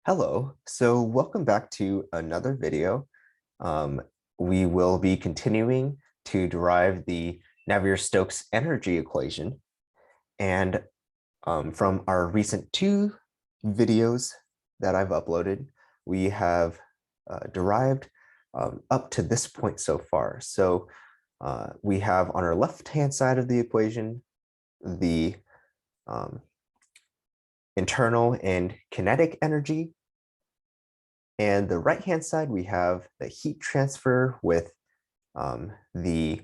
Hello, so welcome back to another video. Um, we will be continuing to derive the Navier-Stokes energy equation. And from our recent two videos that I've uploaded, we have derived up to this point so far. So we have on our left-hand side of the equation, the internal and kinetic energy. And the right-hand side, we have the heat transfer with the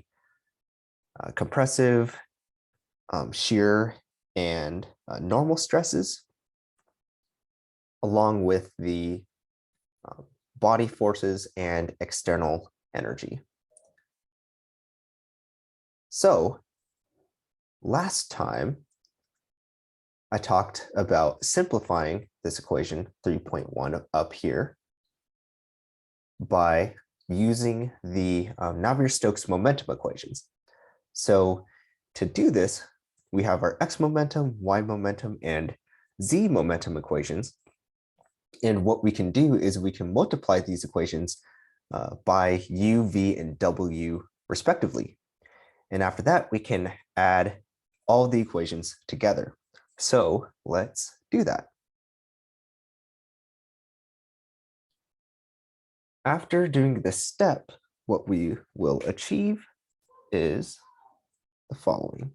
compressive, shear, and normal stresses, along with the body forces and external energy. So last time, I talked about simplifying this equation 3.1 up here by using the Navier-Stokes momentum equations. So to do this, we have our x momentum, y momentum, and z momentum equations. And what we can do is we can multiply these equations by u, v, and w respectively. And after that, we can add all the equations together. So let's do that. After doing this step, what we will achieve is the following.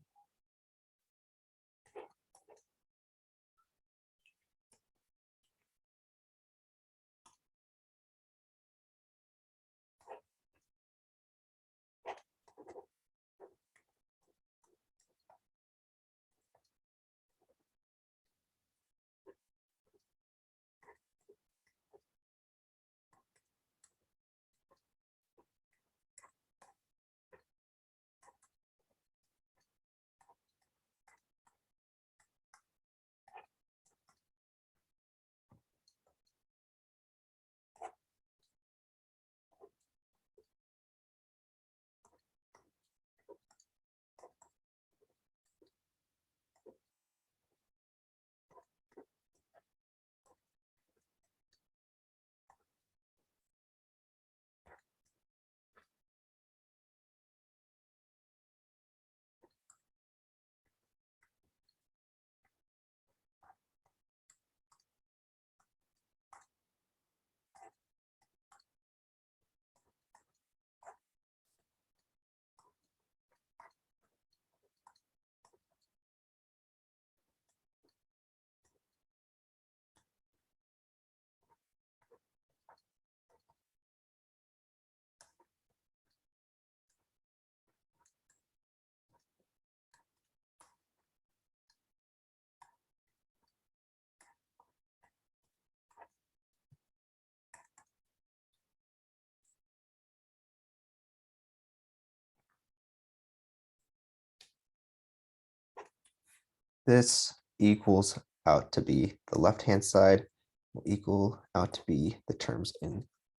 This equals out to be the left-hand side will equal out to be the terms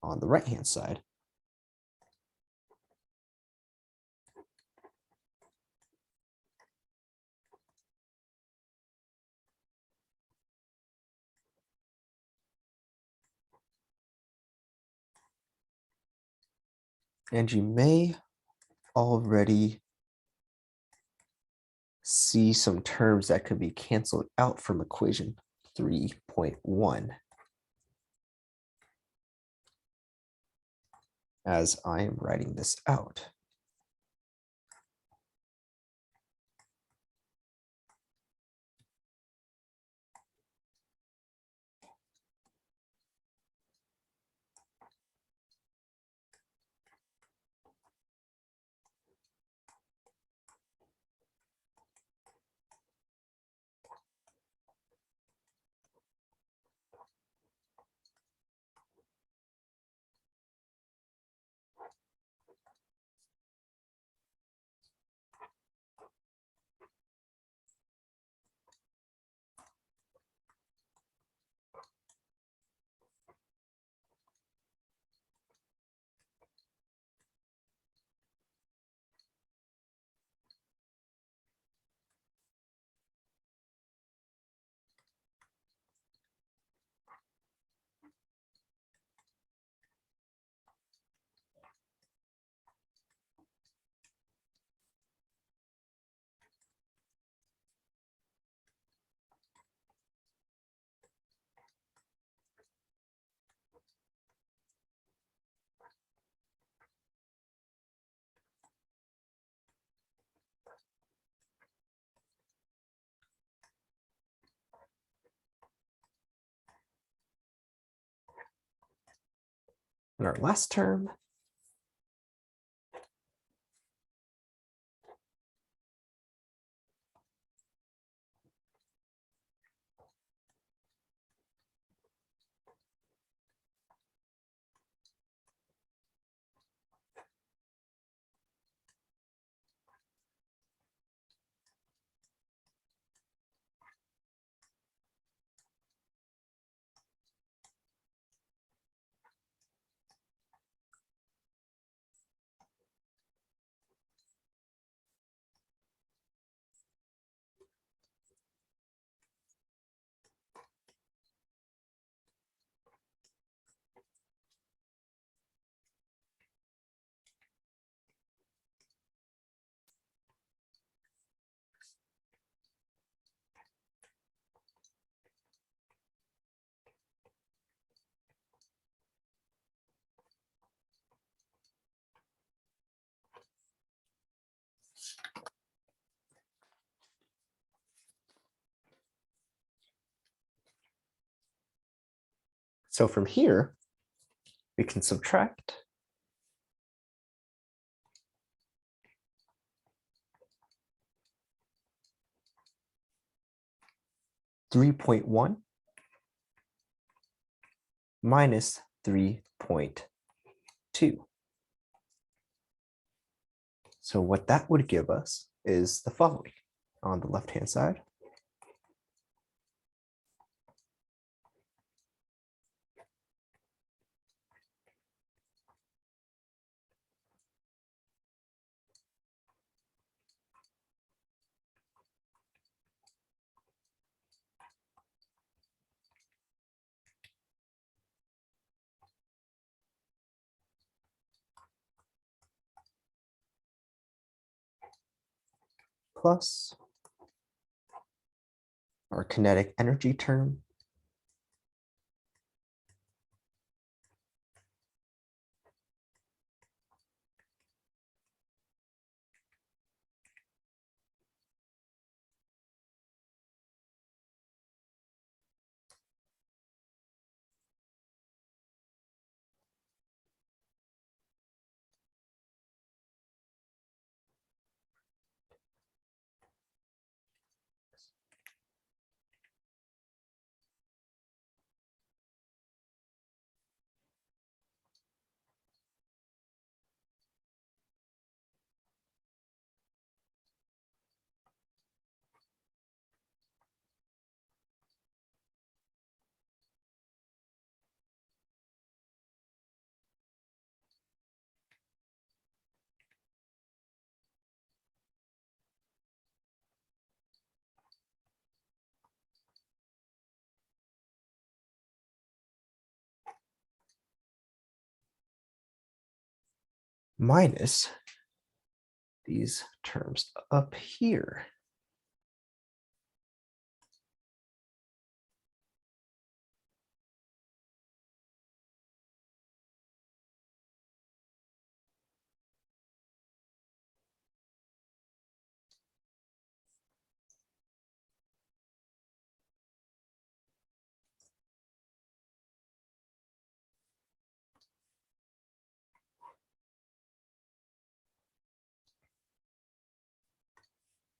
on the right-hand side. And you may already see some terms that could be canceled out from equation 3.1 as I am writing this out. And our last term, so from here, we can subtract (3.1) minus 3.2. So what that would give us is the following on the left-hand side. Plus our kinetic energy term minus these terms up here.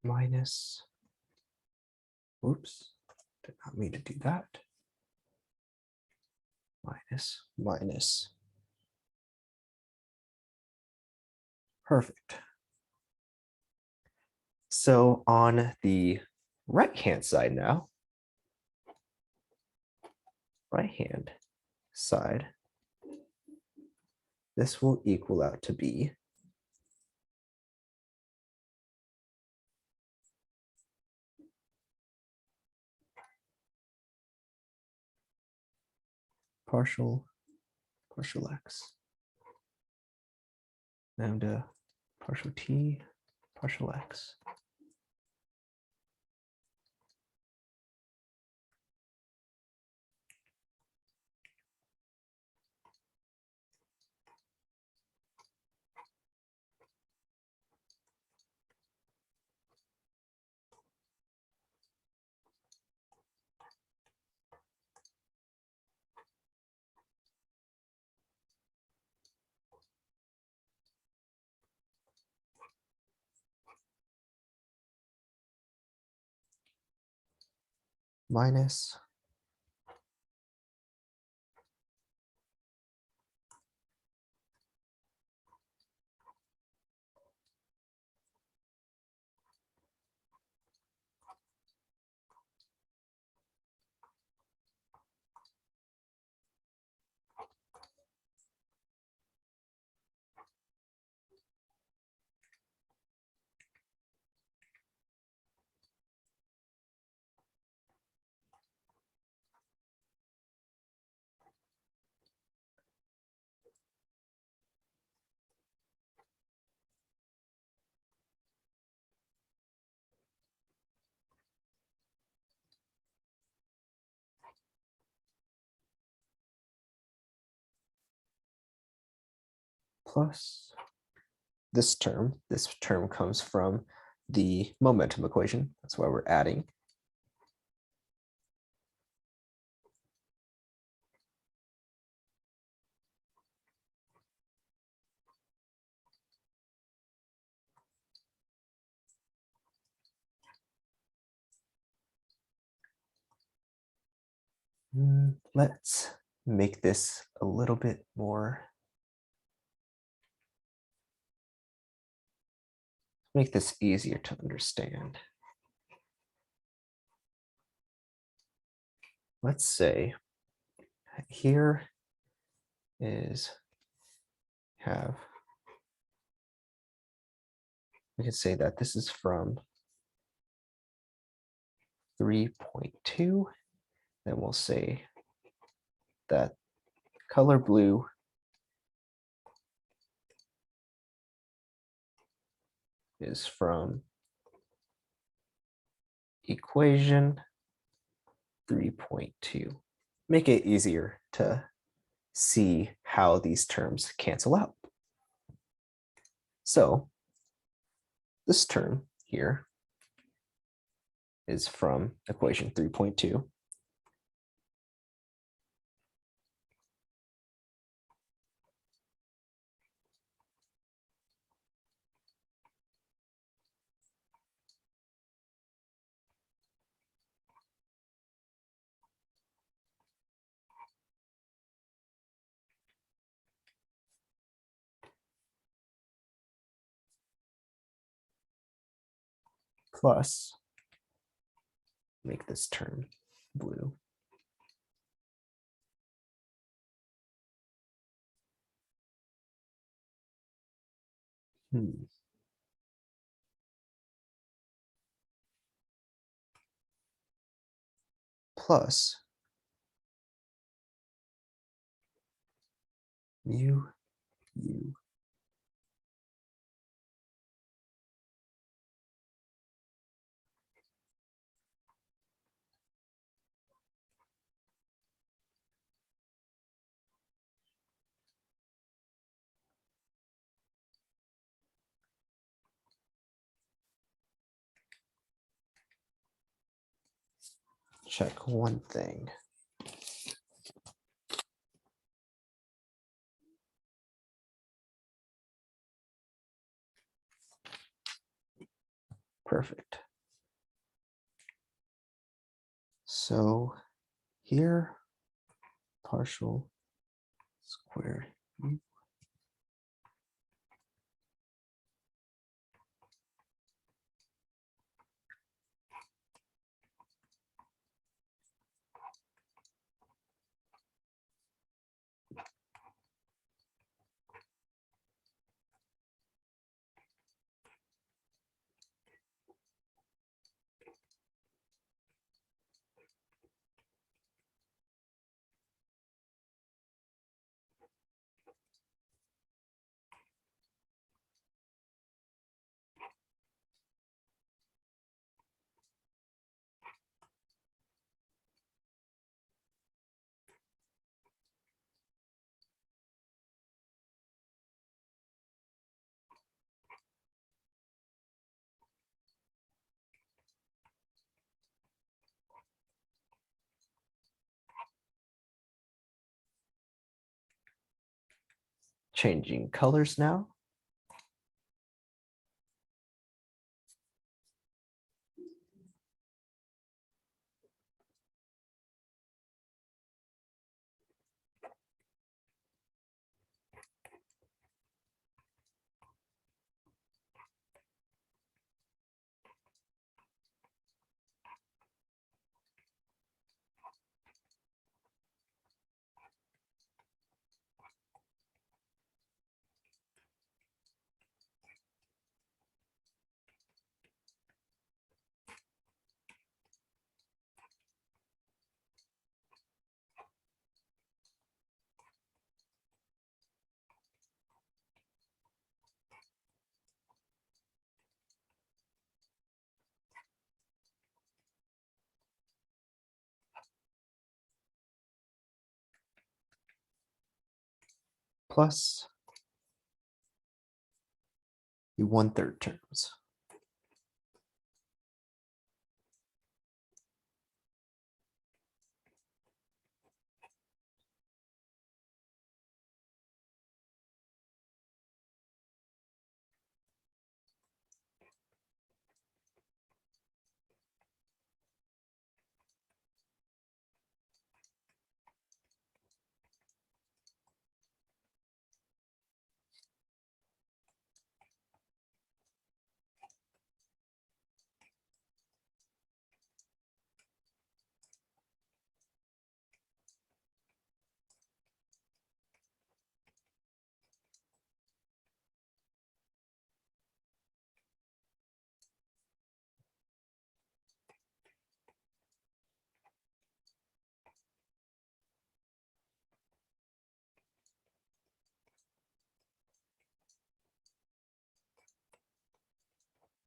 Minus, oops, did not mean to do that. Minus. Perfect. So on the right-hand side now, right-hand side, this will equal out to be partial x lambda partial t partial x. minus plus this term. This term comes from the momentum equation. That's why we're adding. Let's make this a little bit more. Make this easier to understand. Let's say here is we can say that this is from 3.2. Then we'll say that color blue is from equation 3.2. Make it easier to see how these terms cancel out. So this term here is from equation 3.2. Plus, make this term blue. Plus mu u. Check one thing. Perfect. So here, partial square u changing colors now. plus the 1/3 terms.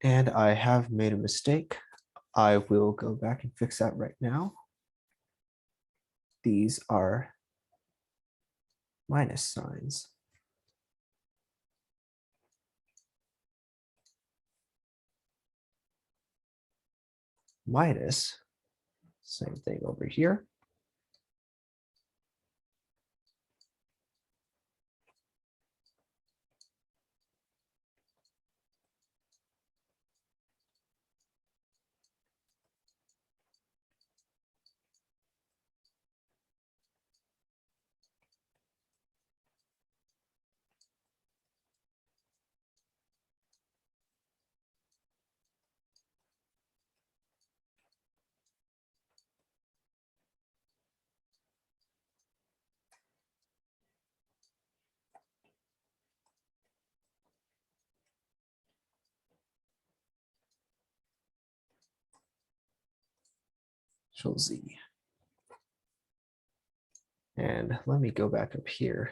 And I have made a mistake. I will go back and fix that right now. These are minus signs. Minus, same thing over here. Control Z. And let me go back up here,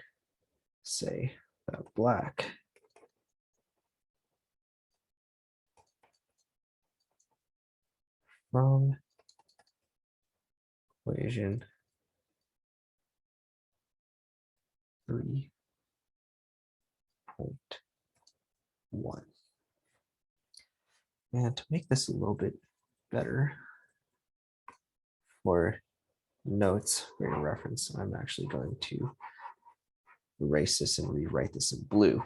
say that black from equation 3.1. And to make this a little bit better for notes for your reference, I'm actually going to erase this and rewrite this in blue.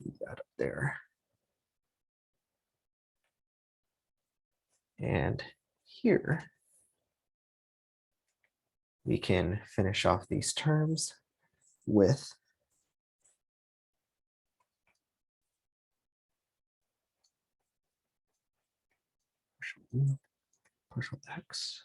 Leave that up there. And here, we can finish off these terms with partial u, partial x.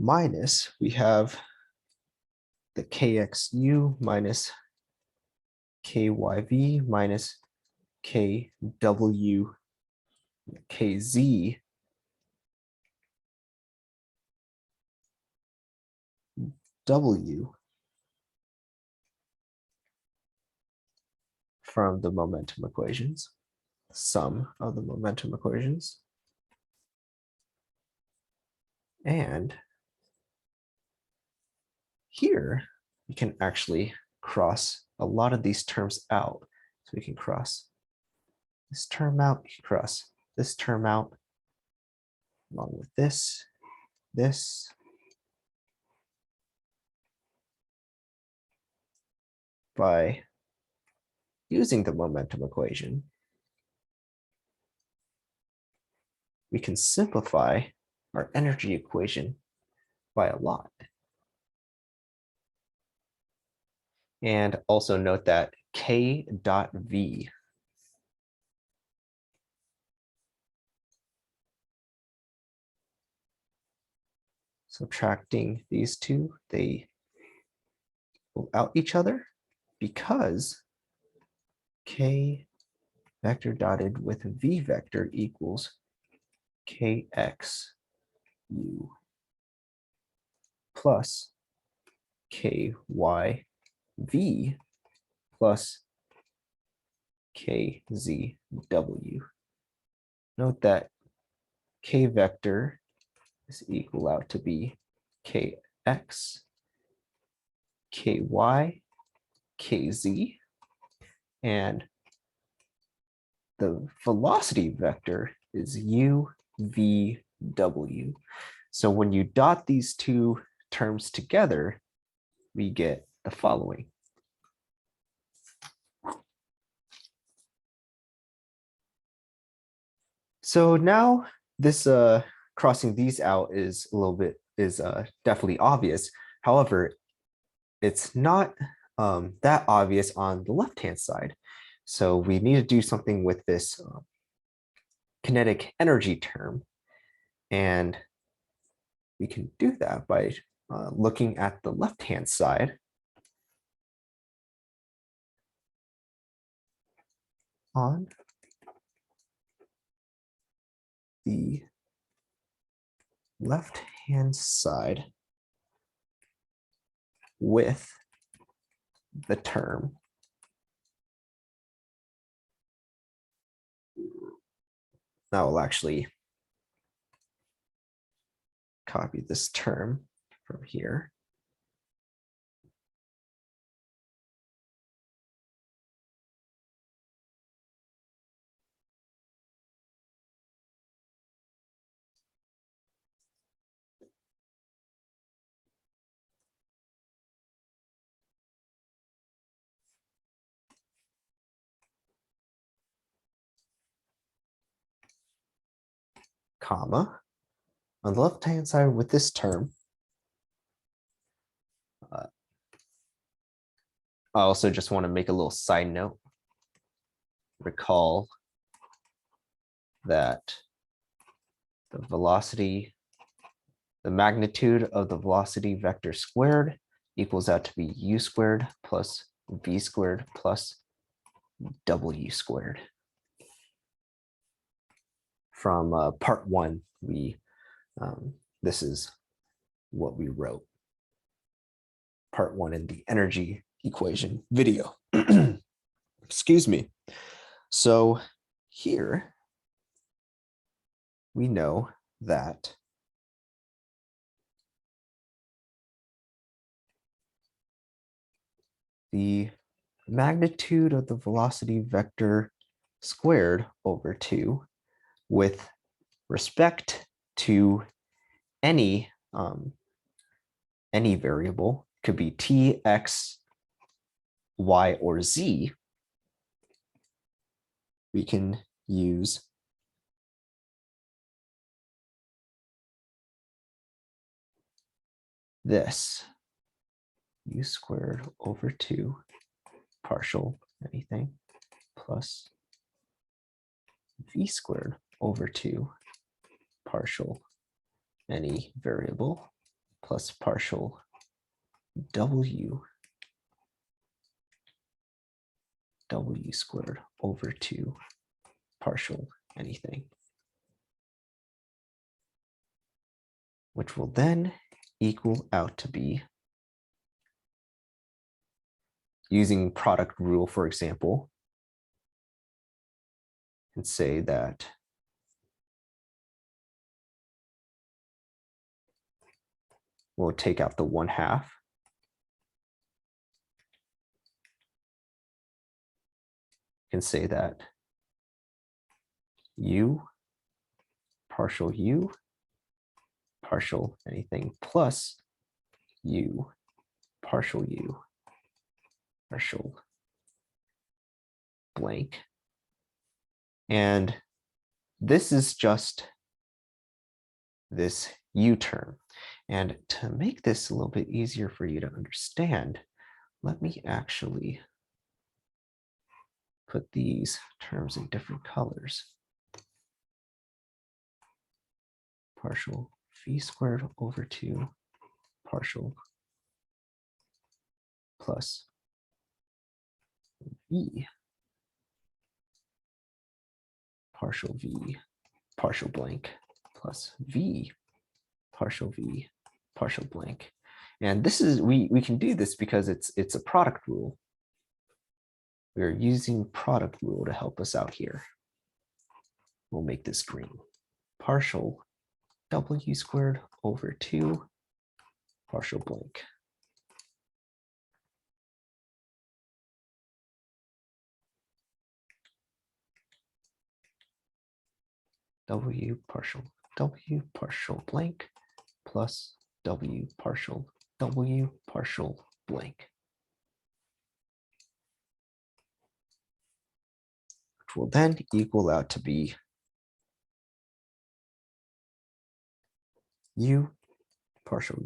Minus, we have the kxu minus kyv minus kw kz w from the momentum equations, sum of the momentum equations. And here we can actually cross a lot of these terms out. So we can cross this term out, we can cross this term out, along with this, by using the momentum equation. We can simplify our energy equation by a lot. And also note that K dot V subtracting these two, they pull out each other because K vector dotted with V vector equals Kx U plus Ky V plus Kz W. Note that K vector is equal out to be Kx, Ky, Kz, and the velocity vector is u, v, w. So when you dot these two terms together, we get the following. So now this crossing these out is a little bit definitely obvious. However, it's not that obvious on the left-hand side. So we need to do something with this kinetic energy term. And we can do that by looking at the left-hand side. On the left-hand side with the term I will actually copy this term from here. Comma. On the left-hand side with this term, I also just want to make a little side note. Recall that the magnitude of the velocity vector squared equals out to be u squared plus v squared plus w squared. From part one, this is what we wrote. Part one in the energy equation video. Excuse me. So here we know that the magnitude of the velocity vector squared over 2 with respect to any variable, could be t, x, y, or z, we can use this u squared over 2 partial anything plus v squared over 2 partial any variable plus partial w squared over 2 partial anything, which will then equal out to be, using product rule, for example, and say that we'll take out the 1/2. And say that u partial anything plus u partial blank. And this is just this u term. And to make this a little bit easier for you to understand, let me actually put these terms in different colors. Partial v squared over 2 partial plus v partial blank plus v partial blank. And this is, we can do this because it's a product rule. We're using product rule to help us out here. We'll make this green. Partial w squared over 2 partial blank. W partial blank plus w partial blank, which will then equal out to be u partial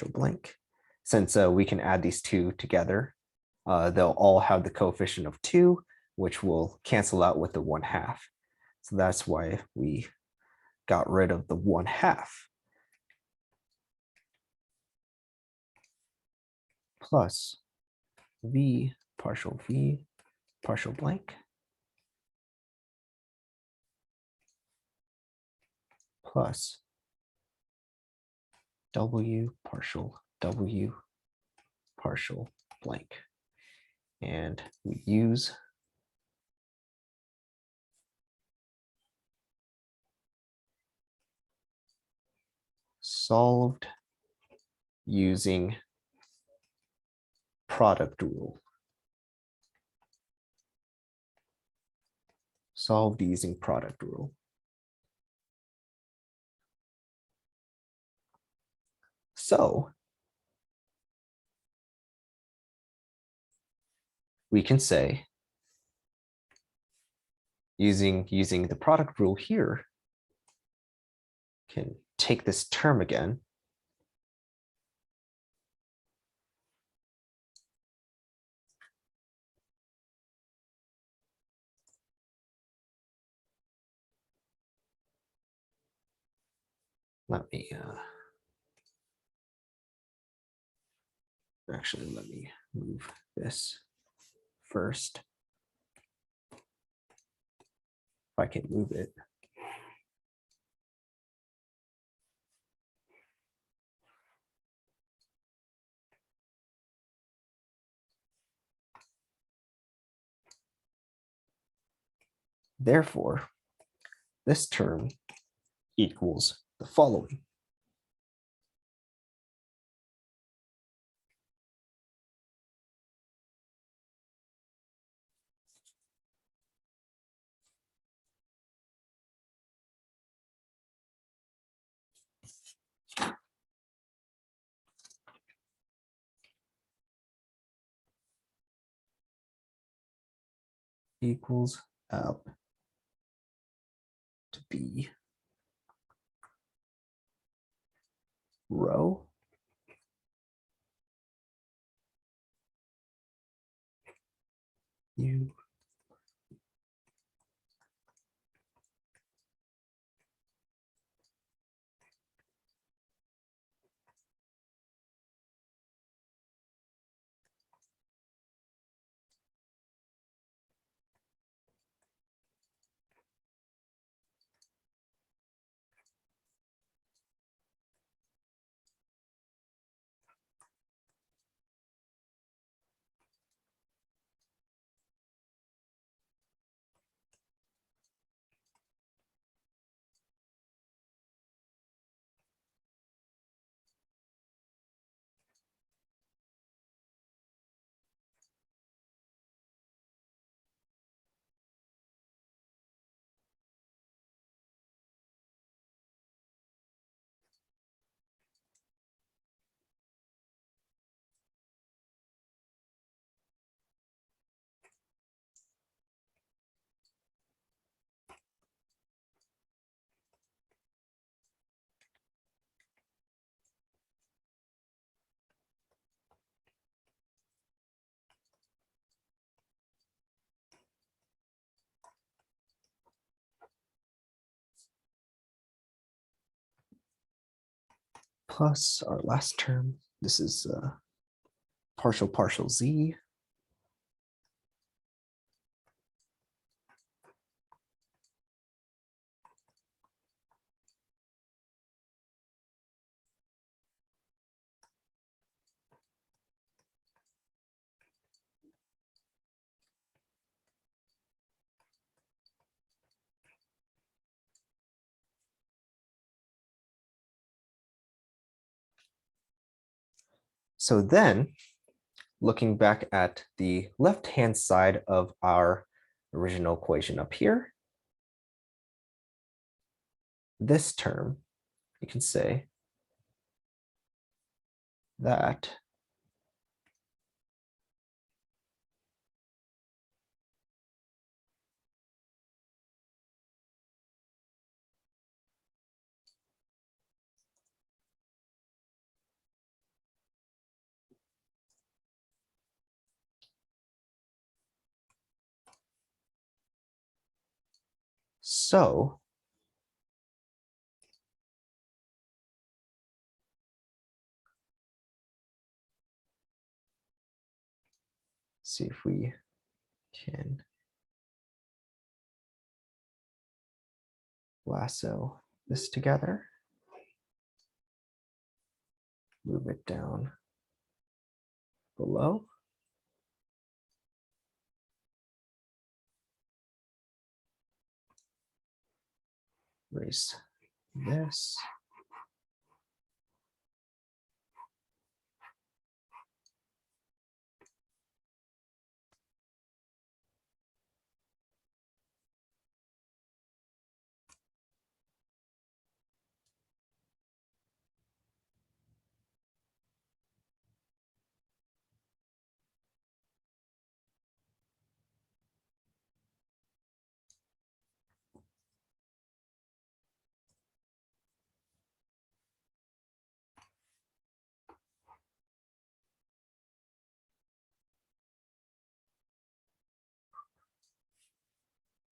blank. Since we can add these two together, they'll all have the coefficient of 2, which will cancel out with the 1/2. So that's why we got rid of the 1/2. Plus v partial blank plus w partial blank. And we use solved using product rule. Solved using product rule. So we can say, using the product rule here, can take this term again, let me actually let me move this first. If I can move it. Therefore, this term equals the following. Equals out to be rho u plus our last term. This is partial z. So then, looking back at the left-hand side of our original equation up here, this term, you can say that so see if we can lasso this together, move it down below. Erase this.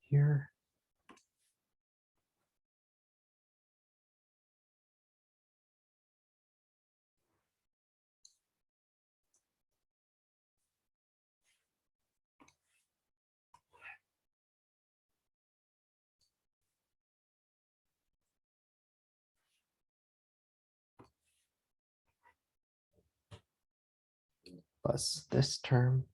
Here. plus this term.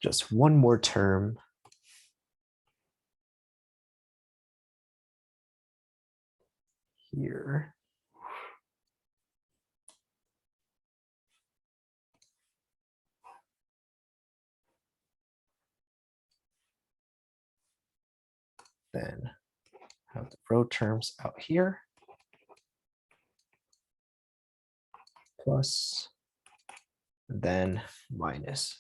Just one more term. Here. Then have the row terms out here. Plus, then minus.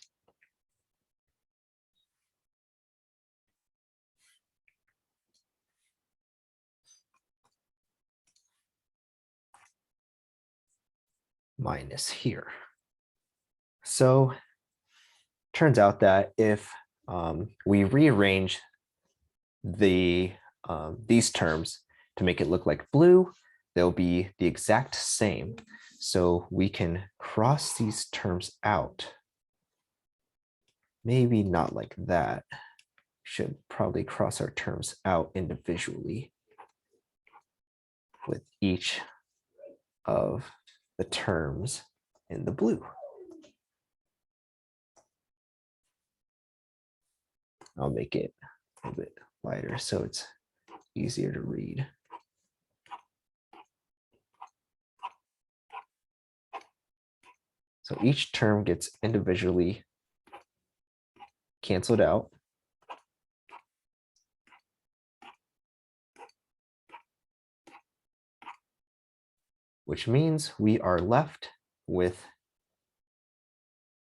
Minus here. So turns out that if we rearrange these terms to make it look like blue, they'll be the exact same. So we can cross these terms out. Maybe not like that. Should probably cross our terms out individually with each of the terms in the blue. I'll make it a little bit lighter so it's easier to read. So each term gets individually canceled out. Which means we are left with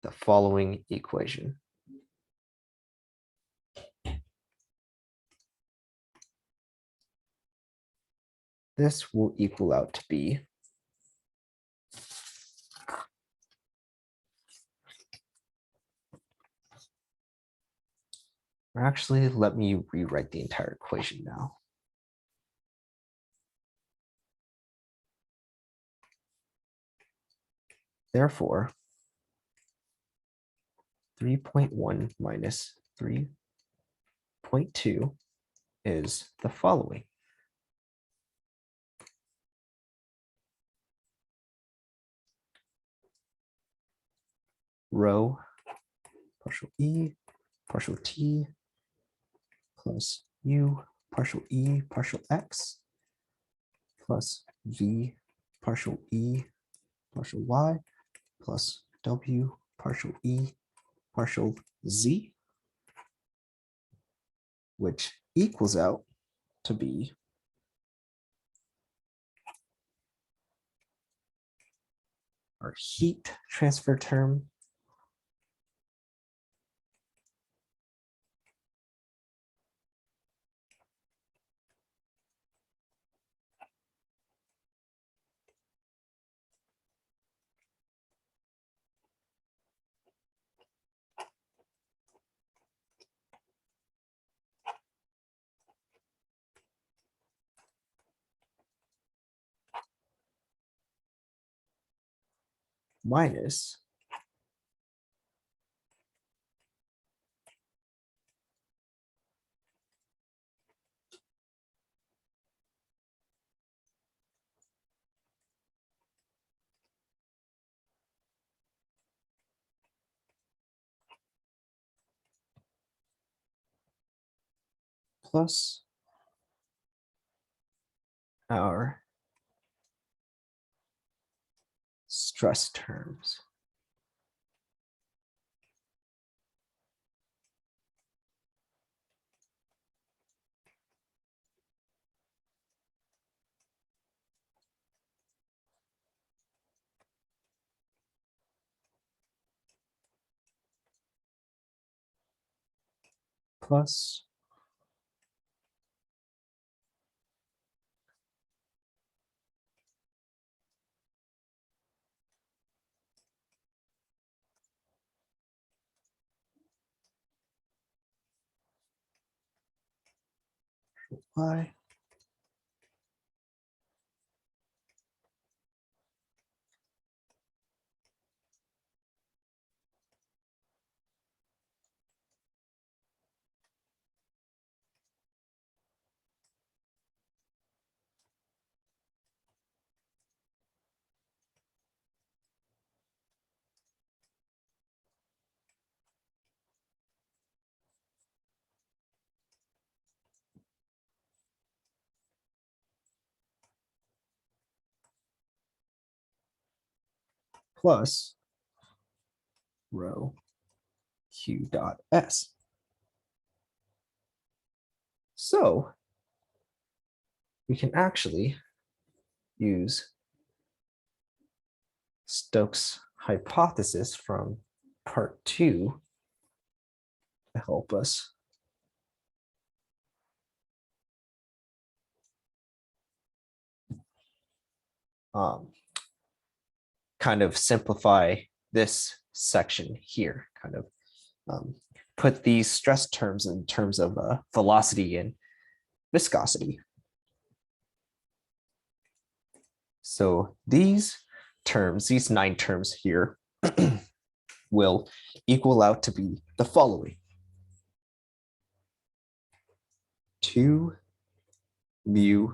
the following equation. This will equal out to be or actually, let me rewrite the entire equation now. Therefore, 3.1 minus 3.2 is the following. Rho partial E partial T plus U partial E partial X plus V partial E partial Y plus W partial E partial Z, which equals out to be our heat transfer term minus plus our stress terms. Plus y plus rho q dot s. So we can actually use Stokes' hypothesis from part 2 to help us kind of simplify this section here, kind of put these stress terms in terms of velocity and viscosity. So these terms, these 9 terms here, will equal out to be the following. 2 mu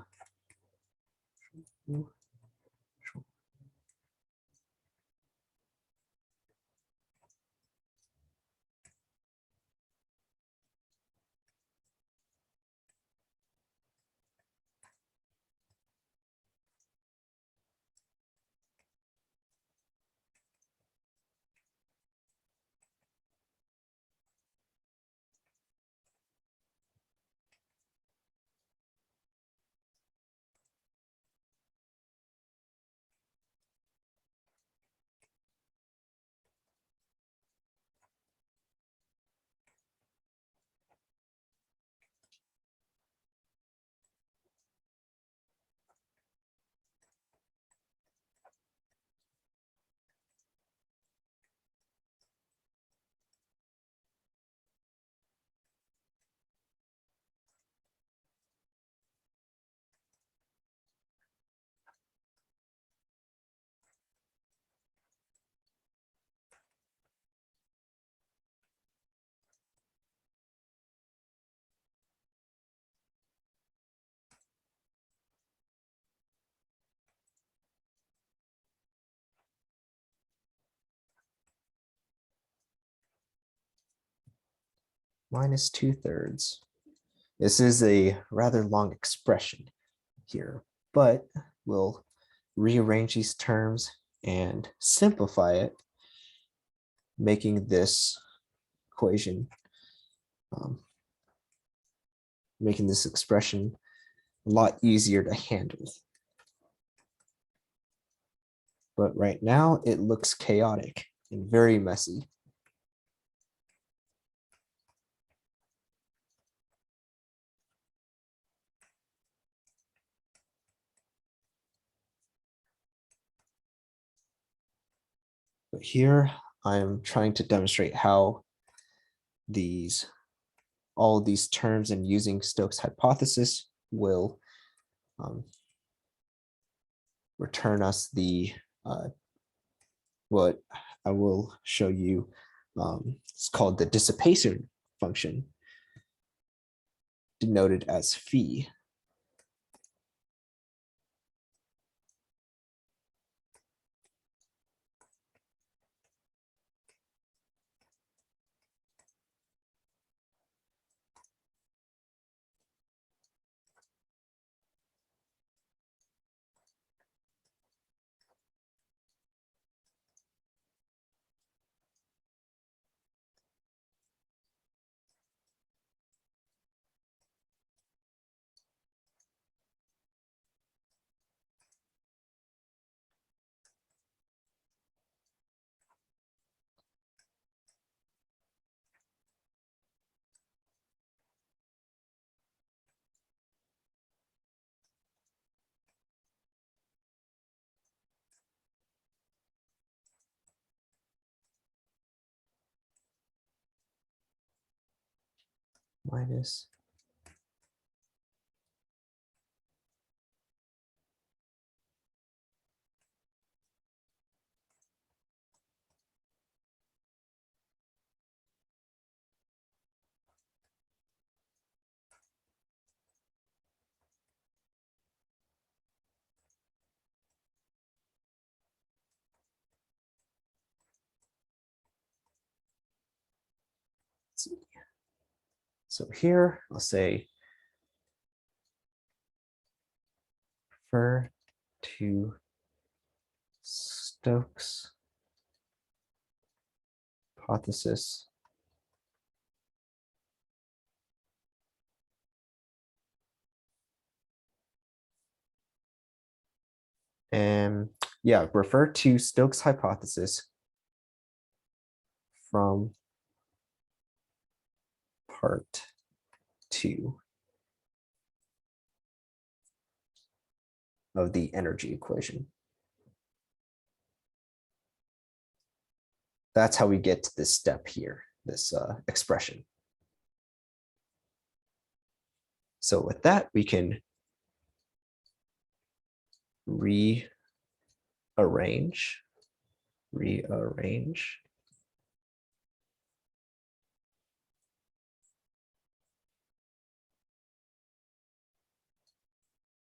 minus 2/3. This is a rather long expression here, but we'll rearrange these terms and simplify it, making this equation, making this expression a lot easier to handle. But right now it looks chaotic and very messy. But here I'm trying to demonstrate how all of these terms and using Stokes' hypothesis will return us the what I will show you. It's called the dissipation function, denoted as phi. Minus So here I'll say refer to Stokes hypothesis and yeah, refer to Stokes hypothesis from part 2 of the energy equation. That's how we get to this step here, this expression. So with that, we can rearrange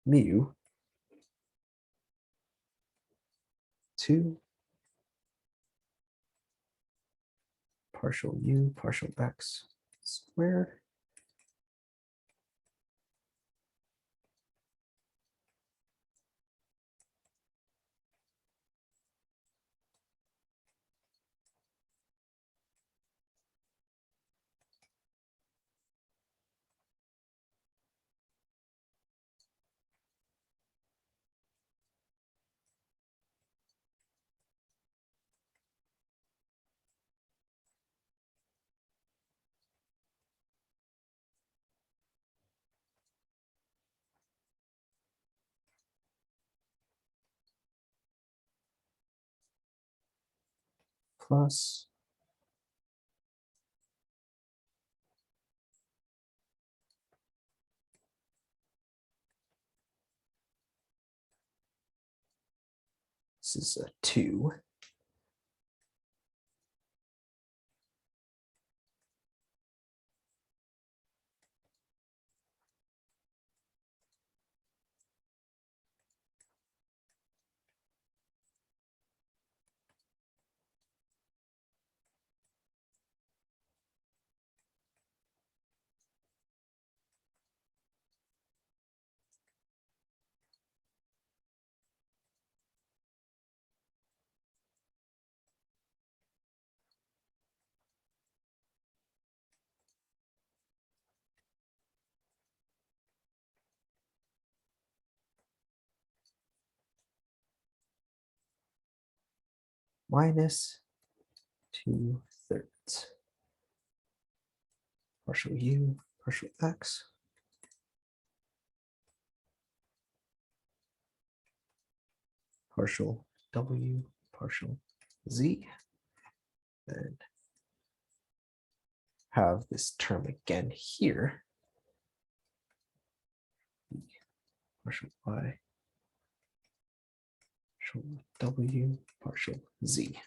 mu to partial u partial x squared plus this is a 2 minus 2/3 partial u partial x partial w partial z, and have this term again here, partial y partial w partial z.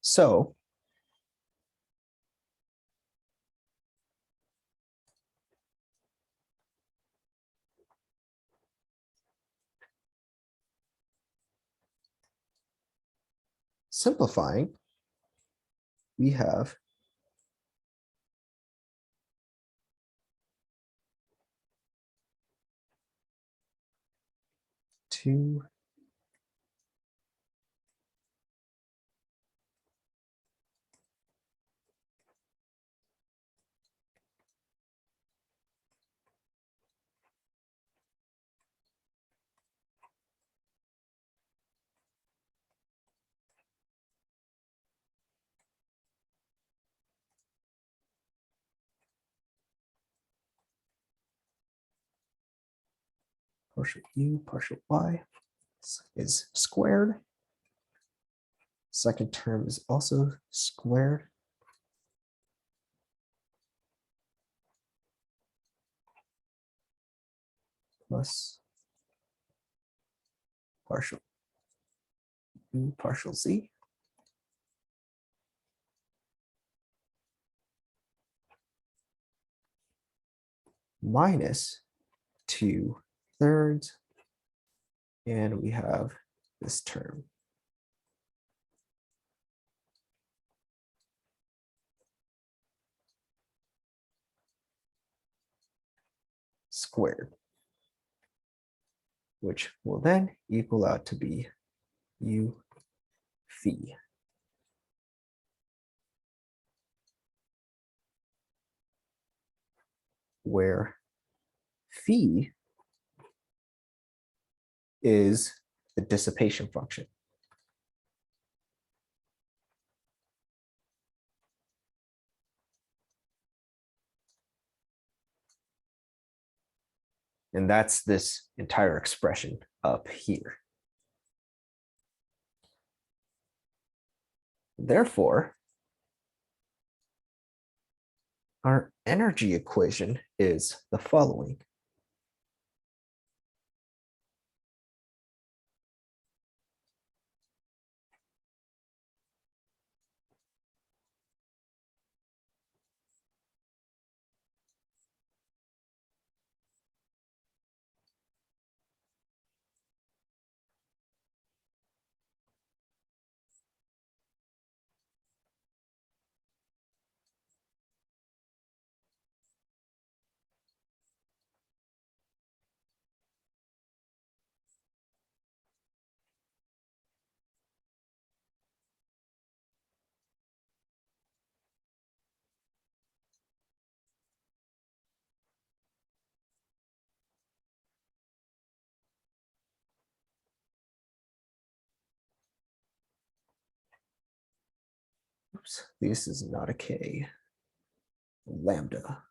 So simplifying, we have two partial u partial y is squared. Second term is also squared. Plus partial u partial z. minus 2/3, and we have this term. Squared, which will then equal out to be u phi. Where phi is the dissipation function. And that's this entire expression up here. Therefore, our energy equation is the following. Oops, this is not a K. Lambda.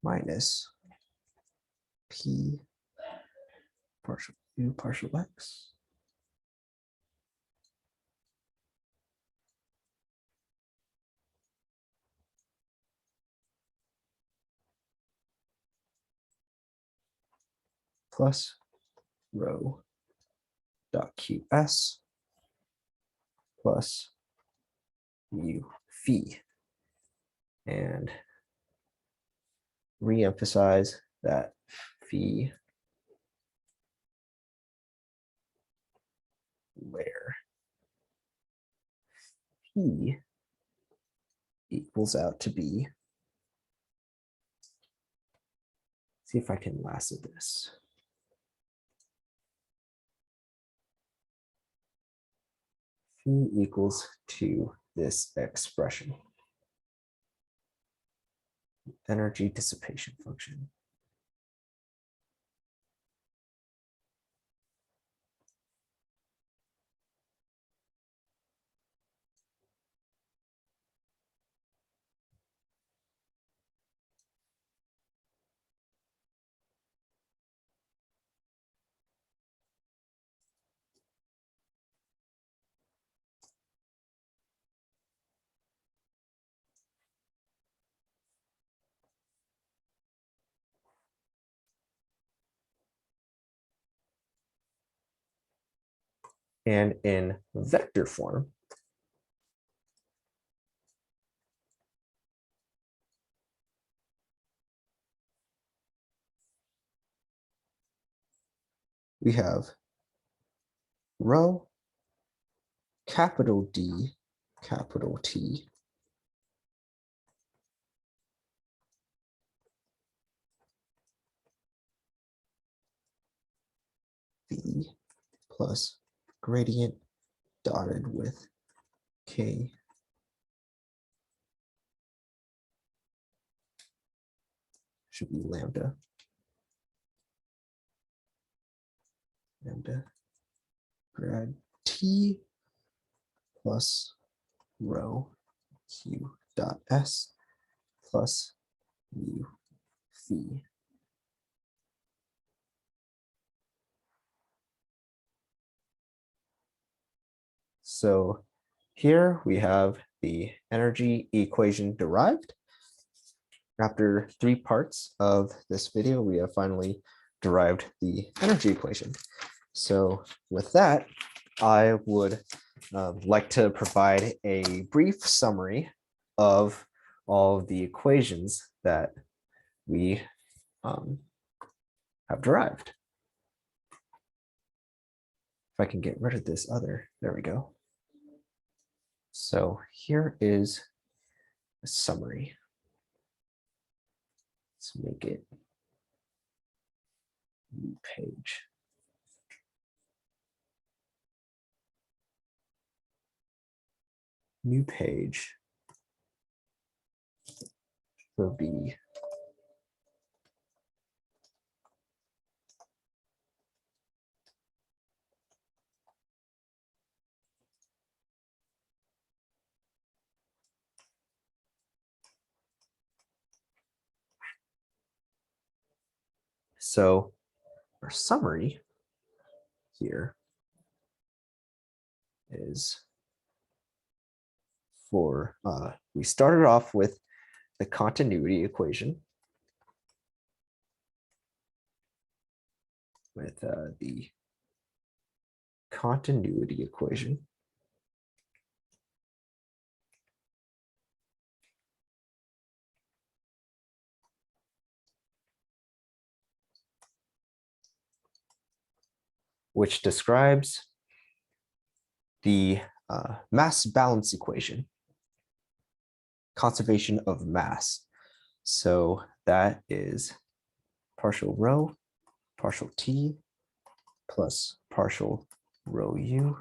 Minus P partial U partial X plus rho dot QS plus mu phi. And re-emphasize that phi where P equals out to be, see if I can lasso this. P equals to this expression, energy dissipation function. And in vector form, we have rho capital D capital T V plus gradient dotted with K should be lambda grad T plus rho Q dot S plus mu phi. So here we have the energy equation derived. After 3 parts of this video, we have finally derived the energy equation. So with that, I would like to provide a brief summary of all of the equations that we have derived. If I can get rid of this other, there we go. So here is a summary. Let's make it new page. New page will be so our summary here is for, we started off with the continuity equation with the continuity equation. Which describes the mass balance equation, conservation of mass. So that is partial rho, partial t, plus partial rho u,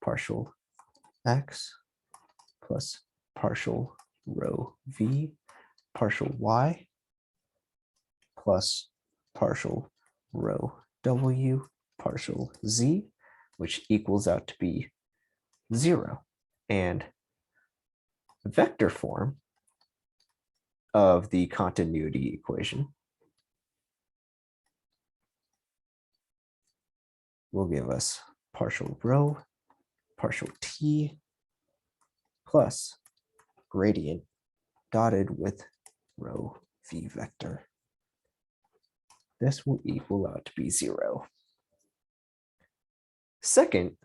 partial x, plus partial rho v, partial y, plus partial rho w, partial z, which equals out to be 0. And vector form of the continuity equation will give us partial rho, partial t, plus gradient dotted with rho v vector. This will equal out to be 0. Second,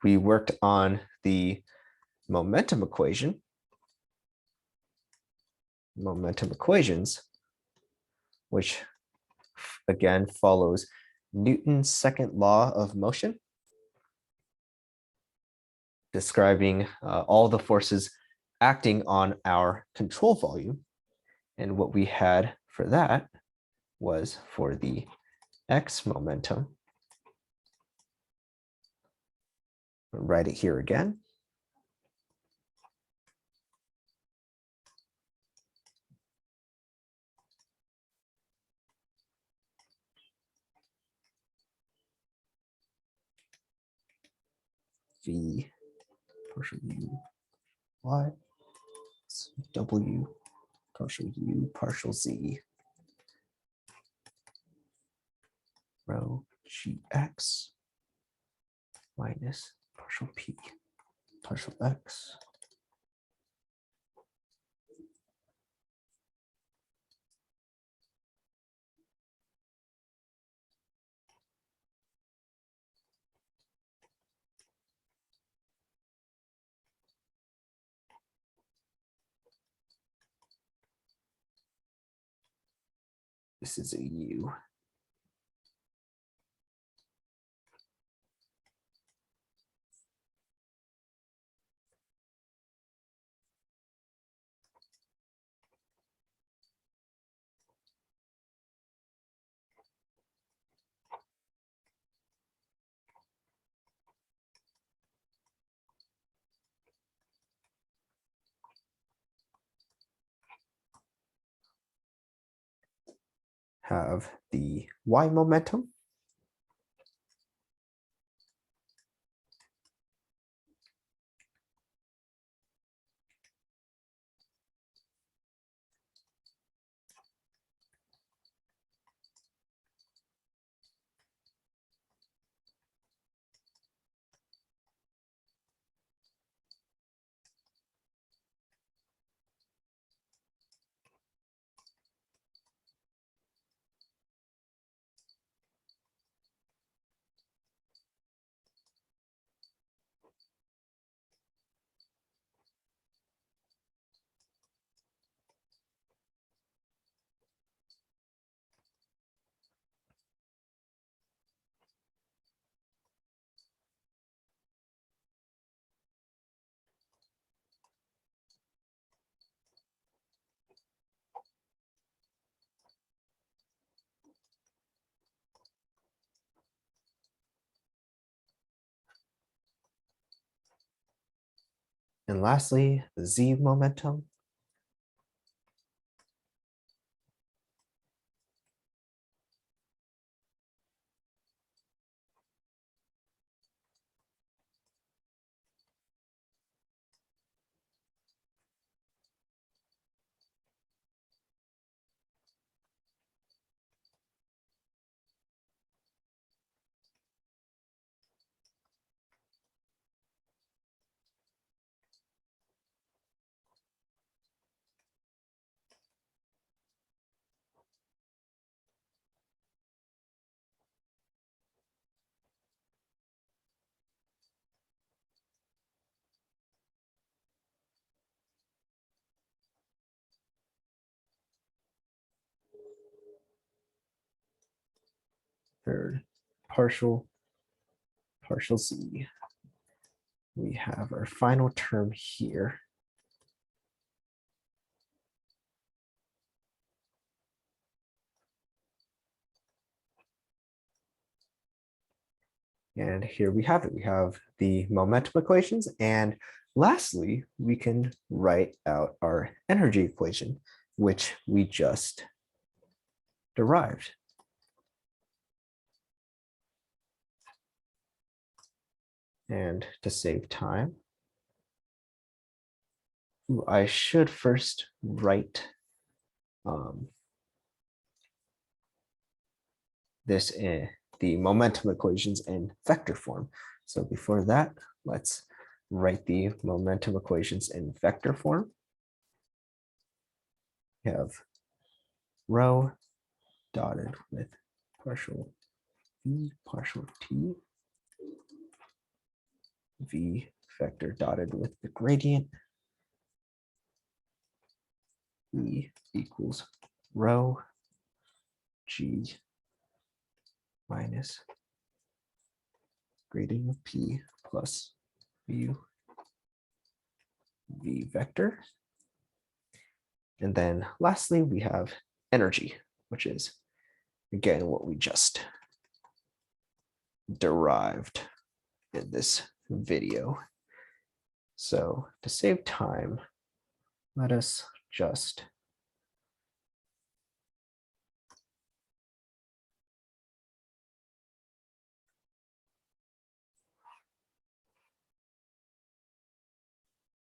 we worked on the momentum equations, which again follows Newton's second law of motion, describing all the forces acting on our control volume. And what we had for that was for the x momentum. I'll write it here again. V partial u y w partial u partial z rho gx minus partial p partial x this is a u. Have the y momentum, And lastly, the Z momentum. Third partial Z. We have our final term here. And here we have it. We have the momentum equations. And lastly, we can write out our energy equation, which we just derived. And to save time, I should first write this in the momentum equations in vector form. So before that, let's write the momentum equations in vector form. We have rho dotted with partial v partial t, v vector dotted with the gradient, e equals rho g minus gradient of p plus mu v vector. And then lastly, we have energy, which is again what we just derived in this video. So to save time, let us just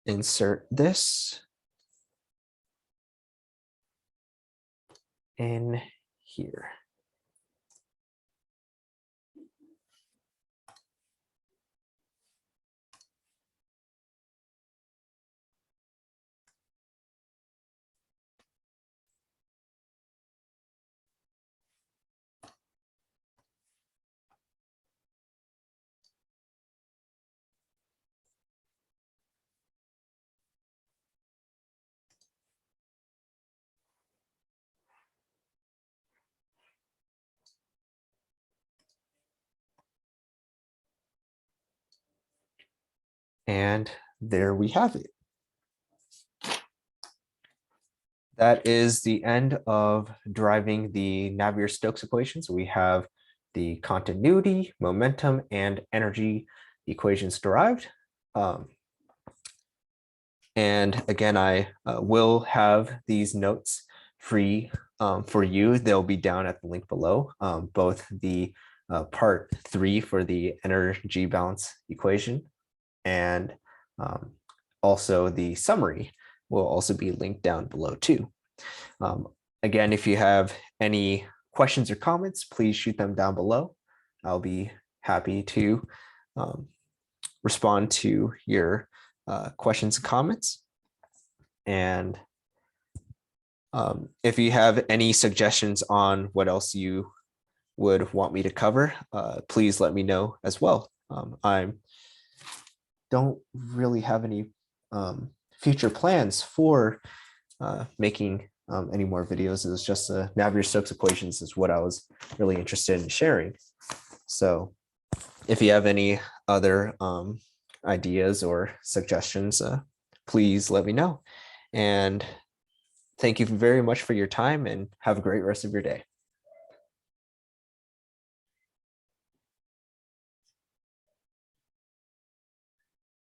insert this in here. And there we have it. That is the end of deriving the Navier-Stokes equations. We have the continuity, momentum, and energy equations derived. And again, I will have these notes free for you. They'll be down at the link below, both the part 3 for the energy balance equation and also the summary will also be linked down below too. Again, if you have any questions or comments, please shoot them down below. I'll be happy to respond to your questions and comments. And if you have any suggestions on what else you would want me to cover, please let me know as well. I don't really have any future plans for making any more videos. It's just the Navier-Stokes equations is what I was really interested in sharing. So if you have any other ideas or suggestions, please let me know. And thank you very much for your time and have a great rest of your day.